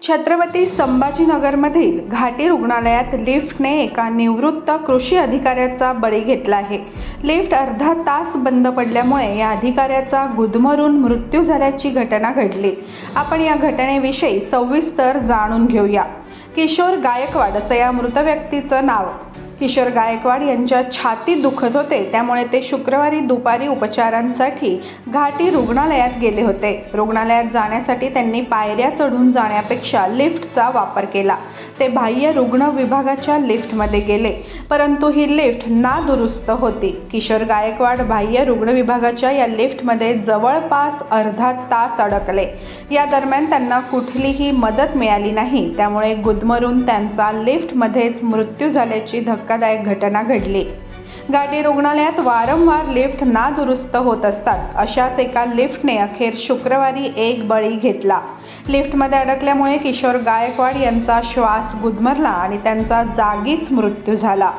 छत्रपती संभाजीनगरमधील घाटी रुग्णालयात लिफ्टने एका निवृत्त कृषी अधिकाऱ्याचा बळी घेतला आहे। लिफ्ट अर्धा तास बंद पडल्यामुळे या अधिकाऱ्याचा गुदमरून मृत्यू झाल्याची घटना घडली। आपण या घटनेविषयी सविस्तर जाणून घेऊया। किशोर गायकवाड असं या मृत व्यक्तीचं नाव। किशोर गायकवाड यांच्या छातीत दुखत होते, त्यामुळे ते शुक्रवारी दुपारी उपचारांसाठी घाटी रुग्णालयात गेले होते। रुग्णालयात जाण्यासाठी त्यांनी पायऱ्या चढून जाण्यापेक्षा लिफ्टचा वापर केला। ते बाह्य रुग्ण विभागाच्या लिफ्टमध्ये गेले, परंतु ही लिफ्ट नादुरुस्त होती। किशोर गायकवाड बाह्य रुग्ण विभागाच्या या लिफ्टमध्ये जवळपास अर्धा तास अडकले। या दरम्यान त्यांना कुठलीही मदत मिळाली नाही, त्यामुळे गुदमरून त्यांचा लिफ्टमध्येच मृत्यू झाल्याची धक्कादायक घटना घडली। घाटी रुग्णालयात वारंवार लिफ्ट नादुरुस्त होत असतात। अशाच एका लिफ्टने अखेर शुक्रवारी एक बळी घेतला। लिफ्टमध्ये अडकल्यामुळे किशोर गायकवाड यांचा श्वास गुदमरला आणि त्यांचा जागीच मृत्यू झाला।